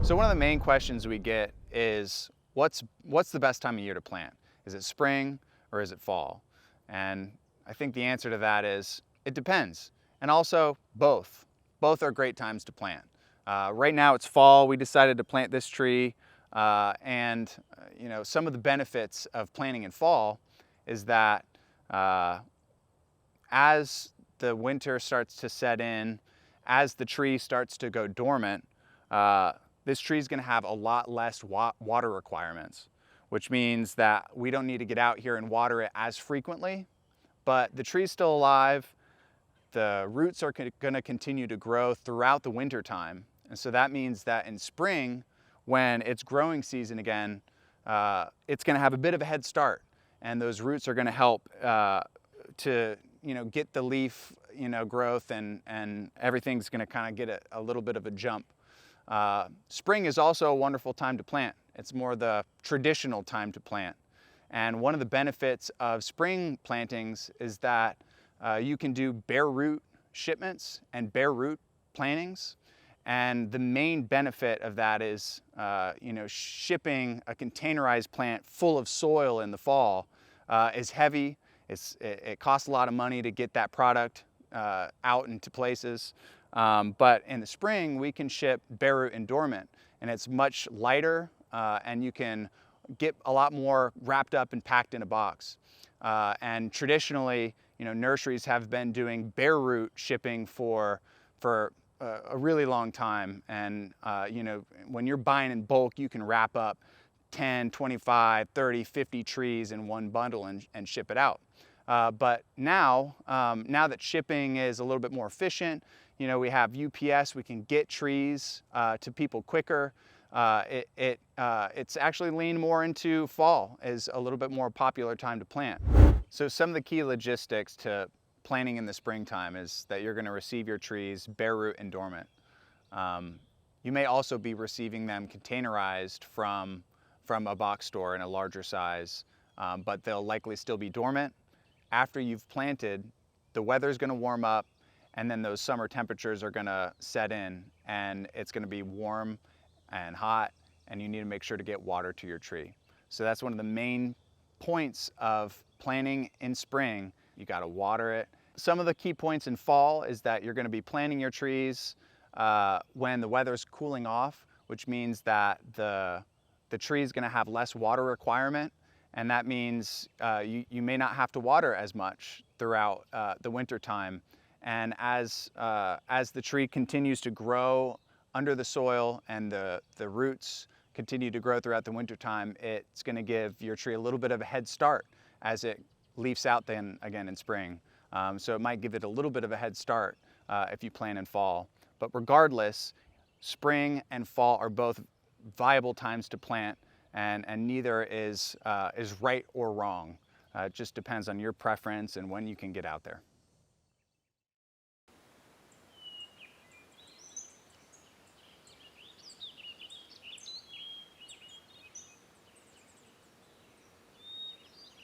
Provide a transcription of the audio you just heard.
So one of the main questions we get is what's the best time of year to plant? Is it spring or is it fall? And I think the answer to that is it depends. And also both. Both are great times to plant. Right now it's fall. We decided to plant this tree, some of the benefits of planting in fall is that as the winter starts to set in, as the tree starts to go dormant, this tree is going to have a lot less water requirements, which means that we don't need to get out here and water it as frequently, but the tree's still alive. The roots are going to continue to grow throughout the winter time. And so that means that in spring, when it's growing season again, it's going to have a bit of a head start. And those roots are going to help to get the leaf growth, and everything's going to kind of get a little bit of a jump. Spring is also a wonderful time to plant. It's more the traditional time to plant. And one of the benefits of spring plantings is that you can do bare root shipments and bare root plantings. And the main benefit of that is, shipping a containerized plant full of soil in the fall is heavy. It costs a lot of money to get that product out into places. But in the spring, we can ship bare root and dormant, and it's much lighter, and you can get a lot more wrapped up and packed in a box. And traditionally, nurseries have been doing bare root shipping for a really long time. And when you're buying in bulk, you can wrap up 10, 25, 30, 50 trees in one bundle and ship it out. But now that shipping is a little bit more efficient, we have UPS, we can get trees to people quicker. It's actually leaned more into fall as a little bit more popular time to plant. So some of the key logistics to planting in the springtime is that you're going to receive your trees bare root and dormant. You may also be receiving them containerized from a box store in a larger size, but they'll likely still be dormant. After you've planted, the weather's going to warm up, and then those summer temperatures are going to set in, and it's going to be warm and hot, and you need to make sure to get water to your tree. So that's one of the main points of planting in spring. You got to water it. Some of the key points in fall is that you're going to be planting your trees when the weather's cooling off, which means that the tree is going to have less water requirement, and that means you may not have to water as much throughout the winter time. And as the tree continues to grow under the soil and the roots continue to grow throughout the winter time, it's going to give your tree a little bit of a head start as it leaves out then again in spring. So it might give it a little bit of a head start if you plant in fall. But regardless, spring and fall are both viable times to plant, and neither is right or wrong. It just depends on your preference and when you can get out there.